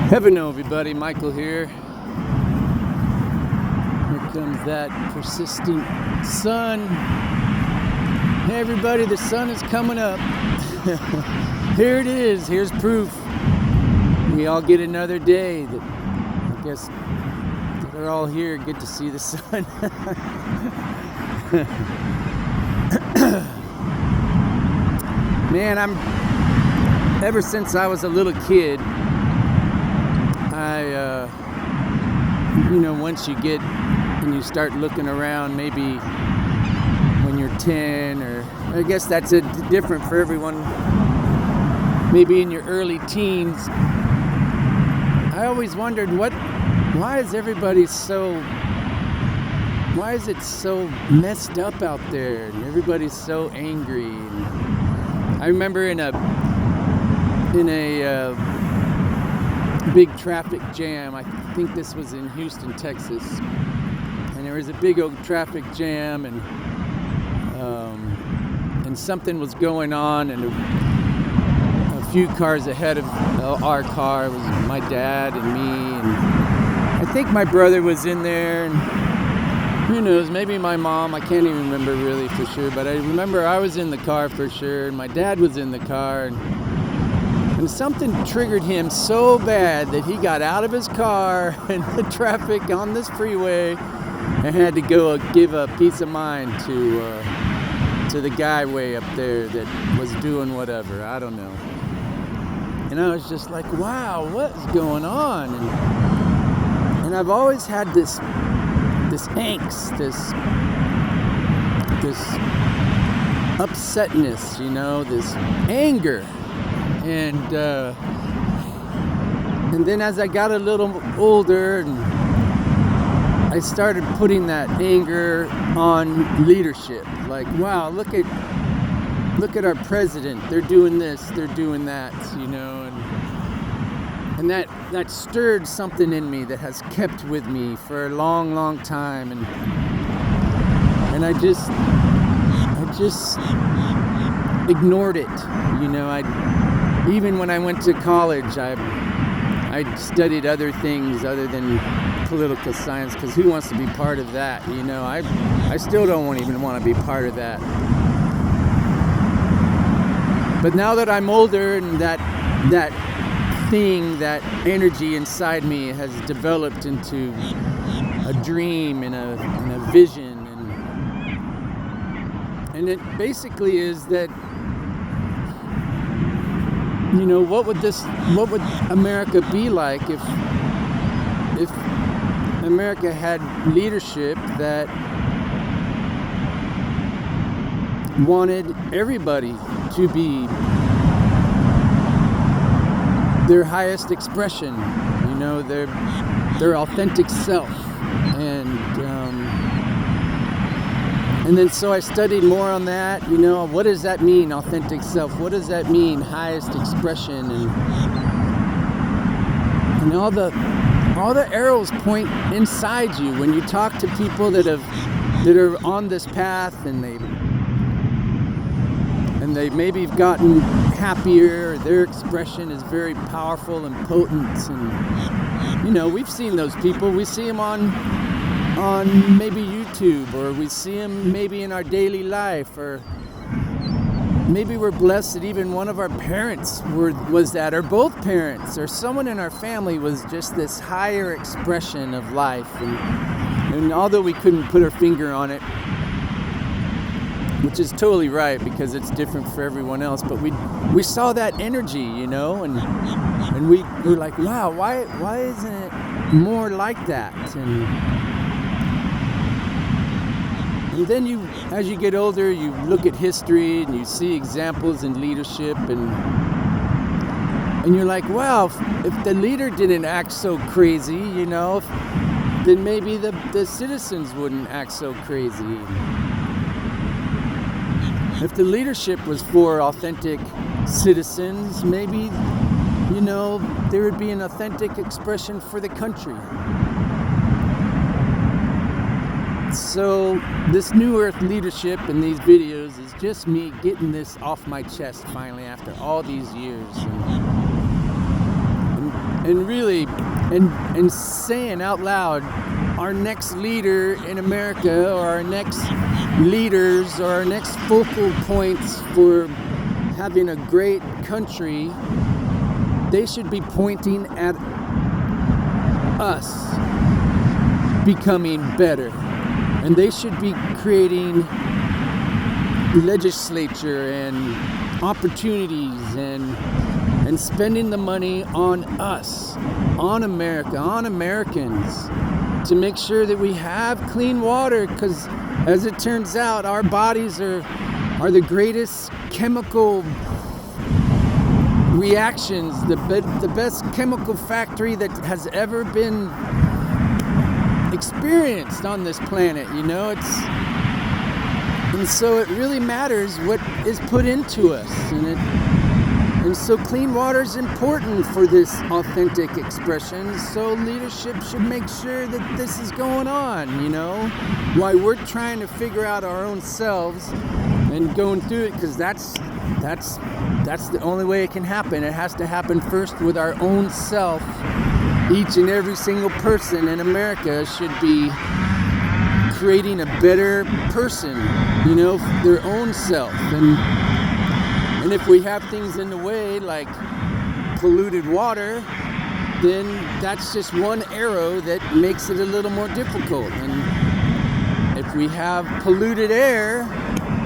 Heaven know, everybody. Michael here. Here comes that persistent sun. Hey, everybody, the sun is coming up. Here it is. Here's proof. We all get another day. That I guess they're all here. Good to see the sun. Man, ever since I was a little kid, once you get and you start looking around, maybe when you're 10, or I guess that's different for everyone, maybe in your early teens, I always wondered why is it so messed up out there and everybody's so angry. And I remember in a big traffic jam. I think this was in Houston, Texas, and there was a big old traffic jam, and something was going on, and a few cars ahead of our car was my dad and me, and I think my brother was in there, and who knows, maybe my mom. I can't even remember really for sure, but I remember I was in the car for sure, and my dad was in the car, and something triggered him so bad that he got out of his car in the traffic on this freeway and had to go give a peace of mind to the guy way up there that was doing whatever. I don't know. And I was just like, wow, what's going on? And I've always had this angst, this upsetness, this anger. And then as I got a little older, and I started putting that anger on leadership. Like, wow, look at our president. They're doing this, they're doing that, and that stirred something in me that has kept with me for a long, long time. And I just ignored it, Even when I went to college, I studied other things other than political science, because who wants to be part of that? I still don't even want to be part of that. But now that I'm older, and that energy inside me has developed into a dream and a vision, and it basically is that, what would America be like if America had leadership that wanted everybody to be their highest expression, their authentic self. And then so I studied more on that, what does that mean, authentic self? What does that mean, highest expression? And all the arrows point inside you when you talk to people that are on this path, and they maybe have gotten happier, or their expression is very powerful and potent. And we've seen those people. We see them on maybe YouTube, or we see them maybe in our daily life, or maybe we're blessed that even one of our parents was that, or both parents, or someone in our family was just this higher expression of life. And although we couldn't put our finger on it, which is totally right because it's different for everyone else, but we saw that energy, and we were like, wow, why isn't it more like that? And then as you get older, you look at history and you see examples in leadership, and you're like, wow, if the leader didn't act so crazy, then maybe the citizens wouldn't act so crazy. If the leadership was for authentic citizens, maybe, there would be an authentic expression for the country. So this New Earth leadership in these videos is just me getting this off my chest finally after all these years. And and really and saying out loud, our next leader in America, or our next leaders, or our next focal points for having a great country, they should be pointing at us becoming better. And they should be creating legislature and opportunities and spending the money on us, on America, on Americans, to make sure that we have clean water, because as it turns out, our bodies are the greatest chemical reactions, the best chemical factory that has ever been experienced on this planet. And so it really matters what is put into us, and so clean water is important for this authentic expression. So leadership should make sure that this is going on, while we're trying to figure out our own selves and going through it, because that's the only way it can happen. It has to happen first with our own self. Each and every single person in America should be creating a better person, their own self. And if we have things in the way, like polluted water, then that's just one arrow that makes it a little more difficult. And if we have polluted air,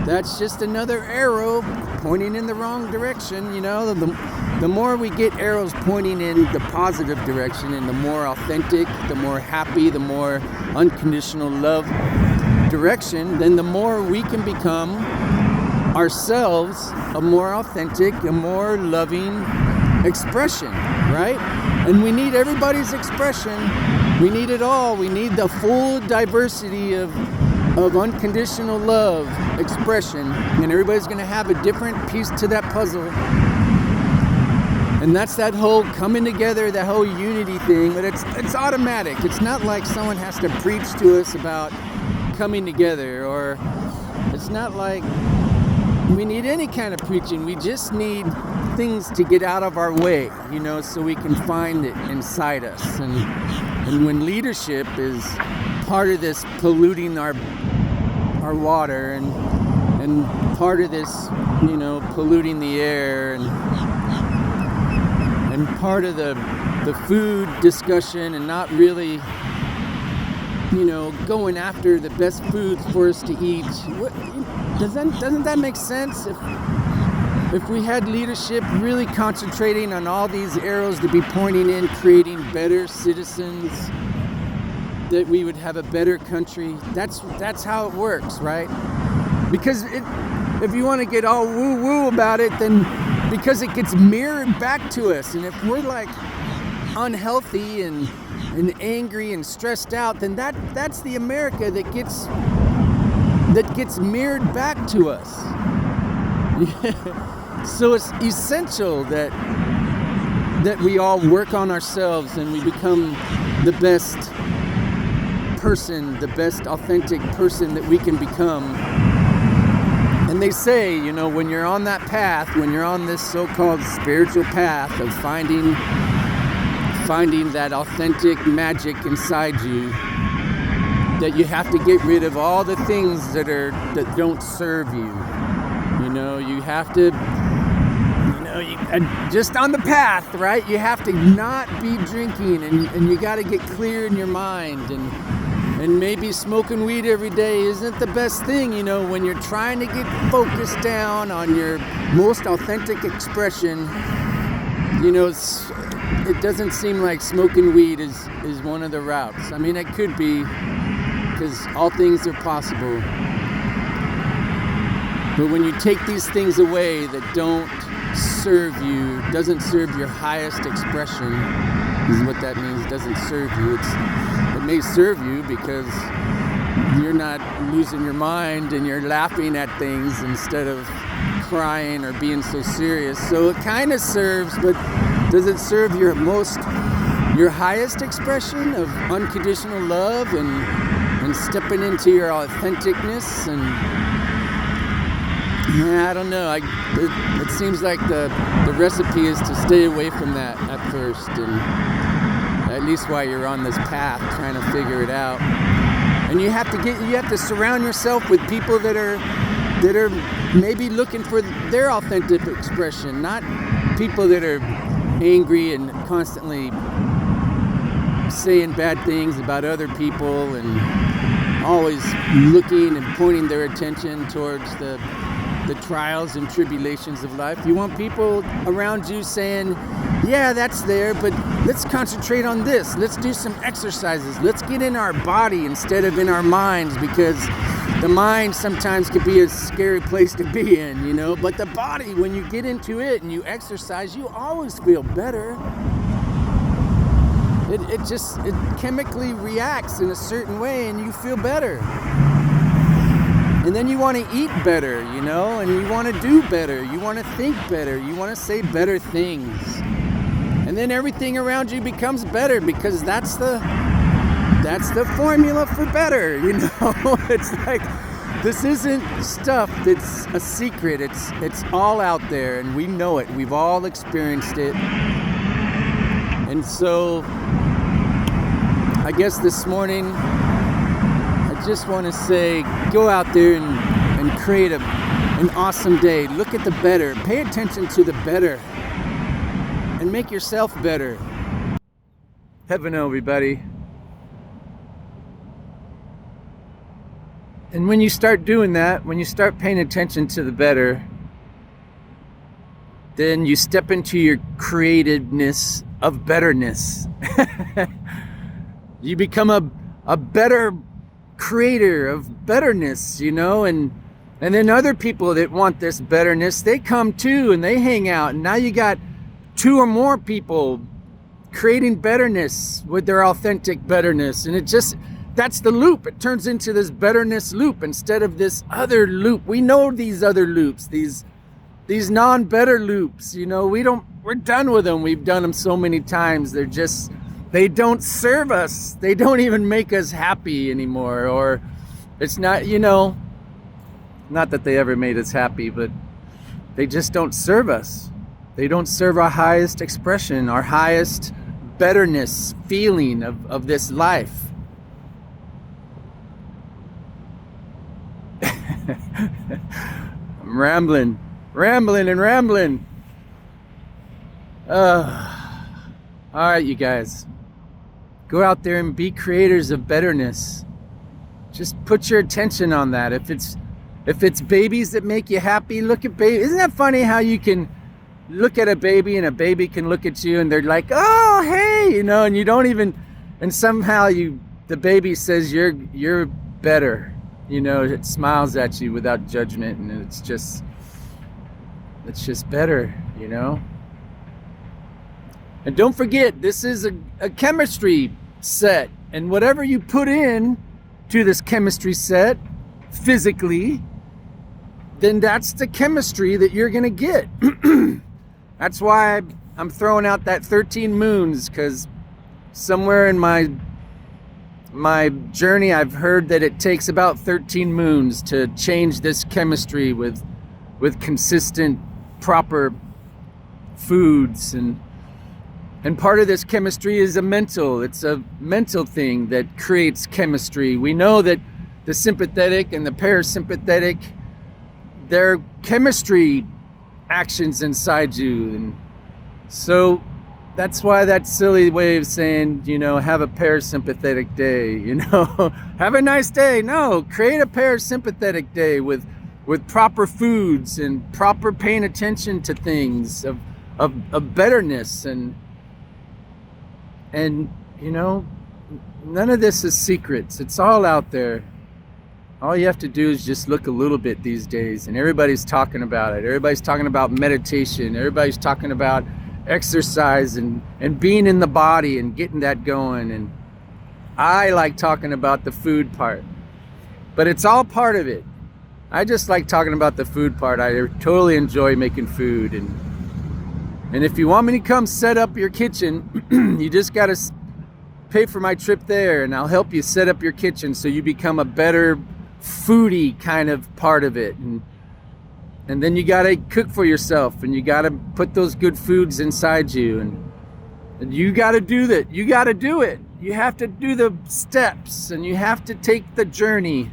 that's just another arrow pointing in the wrong direction. The more we get arrows pointing in the positive direction, and the more authentic, the more happy, the more unconditional love direction, then the more we can become ourselves a more authentic, a more loving expression, right? And we need everybody's expression. We need it all. We need the full diversity of unconditional love expression, and everybody's going to have a different piece to that puzzle. And that's that whole coming together, that whole unity thing. But it's automatic. It's not like someone has to preach to us about coming together, or it's not like we need any kind of preaching. We just need things to get out of our way, so we can find it inside us. And when leadership is part of this polluting our water, and part of this, polluting the air, and part of the food discussion, and not really, going after the best foods for us to eat. Doesn't that make sense? If we had leadership really concentrating on all these arrows to be pointing in, creating better citizens, that we would have a better country. That's how it works, right? Because if you want to get all woo-woo about it, then because it gets mirrored back to us. And if we're like unhealthy and angry and stressed out, then that's the America that gets mirrored back to us. So it's essential that we all work on ourselves, and we become the best person, the best authentic person that we can become. And they say, when you're on that path, when you're on this so-called spiritual path of finding that authentic magic inside you, that you have to get rid of all the things that don't serve you. You have to, just on the path, right? You have to not be drinking, and you got to get clear in your mind, and maybe smoking weed every day isn't the best thing, when you're trying to get focused down on your most authentic expression. It doesn't seem like smoking weed is one of the routes. I mean, it could be, because all things are possible. But when you take these things away that don't serve you, doesn't serve your highest expression, is what that means. It doesn't serve you. It may serve you because you're not losing your mind and you're laughing at things instead of crying or being so serious. So it kind of serves, but does it serve your highest expression of unconditional love and stepping into your authenticness I don't know. It seems like the recipe is to stay away from that at first, and at least while you're on this path trying to figure it out. And you have to surround yourself with people that are maybe looking for their authentic expression, not people that are angry and constantly saying bad things about other people and always looking and pointing their attention towards the trials and tribulations of life. You want people around you saying, yeah, that's there, but let's concentrate on this. Let's do some exercises. Let's get in our body instead of in our minds, because the mind sometimes can be a scary place to be in, you know, but the body, when you get into it and you exercise, you always feel better. It chemically reacts in a certain way and you feel better. And then you want to eat better, you know, and you want to do better. You want to think better. You want to say better things. And then everything around you becomes better, because that's the formula for better, you know. It's like, this isn't stuff that's a secret. It's all out there and we know it. We've all experienced it. And so I guess this morning I just want to say, go out there and create an awesome day. Look at the better. Pay attention to the better and make yourself better. Heaven, everybody. And when you start doing that, when you start paying attention to the better, then you step into your creativeness of betterness. You become a better creator of betterness, you know, and then other people that want this betterness, they come too and they hang out, and now you got 2 or more people creating betterness with their authentic betterness, and that's the loop. It turns into this betterness loop instead of this other loop. We know these other loops, these non-better loops, you know, we're done with them. We've done them so many times. They don't serve us. They don't even make us happy anymore. Or it's not, you know, not that they ever made us happy, but they just don't serve us. They don't serve our highest expression, our highest betterness feeling of this life. I'm rambling. All right, you guys. Go out there and be creators of betterness. Just put your attention on that. If it's babies that make you happy, look at babies. Isn't that funny how you can look at a baby and a baby can look at you and they're like, oh, hey, you know, and you don't even, and somehow the baby says you're better. You know, it smiles at you without judgment, and it's just better, you know. And don't forget, this is a chemistry set, and whatever you put in to this chemistry set physically, then that's the chemistry that you're gonna get. That's why I'm throwing out that 13 moons, because somewhere in my journey I've heard that it takes about 13 moons to change this chemistry with consistent, proper foods, and part of this chemistry is it's a mental thing that creates chemistry. We know that the sympathetic and the parasympathetic, they're chemistry actions inside you, and so that's why that silly way of saying, you know, have a parasympathetic day, you know, have a nice day. No, create a parasympathetic day with proper foods and proper paying attention to things of betterness, and you know, none of this is secrets. It's all out there. All you have to do is just look a little bit these days, and everybody's talking about it. Everybody's talking about meditation. Everybody's talking about exercise and being in the body and getting that going. And I like talking about the food part, but it's all part of it. I just like talking about the food part. I totally enjoy making food, and if you want me to come set up your kitchen, you just got to pay for my trip there, and I'll help you set up your kitchen so you become a better foodie kind of part of it. And then you got to cook for yourself, and you got to put those good foods inside you, and you got to do that. You got to do it. You have to do the steps, and you have to take the journey.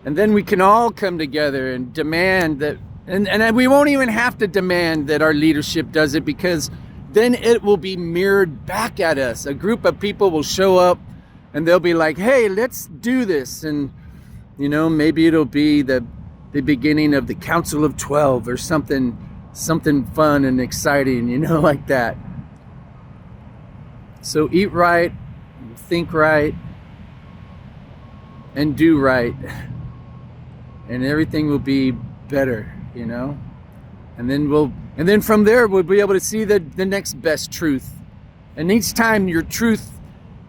And then we can all come together and demand that, and we won't even have to demand that our leadership does it, because then it will be mirrored back at us. A group of people will show up and they'll be like, hey, let's do this. And, you know, maybe it'll be the beginning of the Council of 12 or something fun and exciting, you know, like that. So eat right, think right, and do right. And everything will be better, you know? And then from there we'll be able to see the next best truth. And each time your truth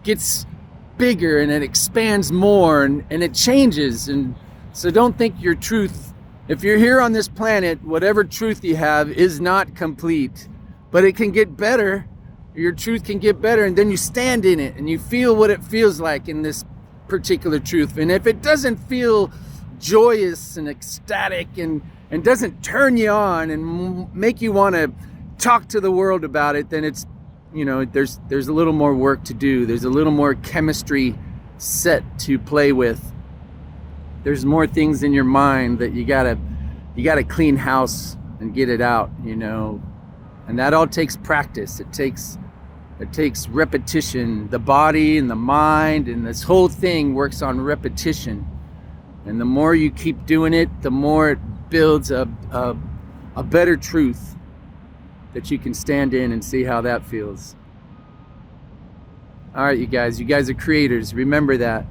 gets bigger and it expands more and it changes. And so don't think your truth, if you're here on this planet, whatever truth you have is not complete, but it can get better. Your truth can get better, and then you stand in it and you feel what it feels like in this particular truth. And if it doesn't feel joyous and ecstatic and doesn't turn you on and make you want to talk to the world about it, then it's, you know, there's a little more work to do. There's a little more chemistry set to play with. There's more things in your mind that you gotta clean house and get it out, you know. And that all takes practice. It takes repetition. The body and the mind and this whole thing works on repetition. And the more you keep doing it, the more it builds a better truth that you can stand in and see how that feels. All right, you guys are creators. Remember that.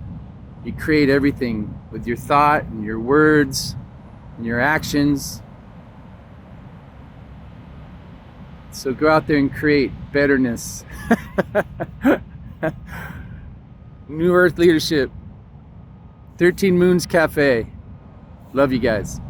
You create everything with your thought and your words and your actions. So go out there and create betterness. New Earth Leadership. 13 Moons Cafe. Love you guys.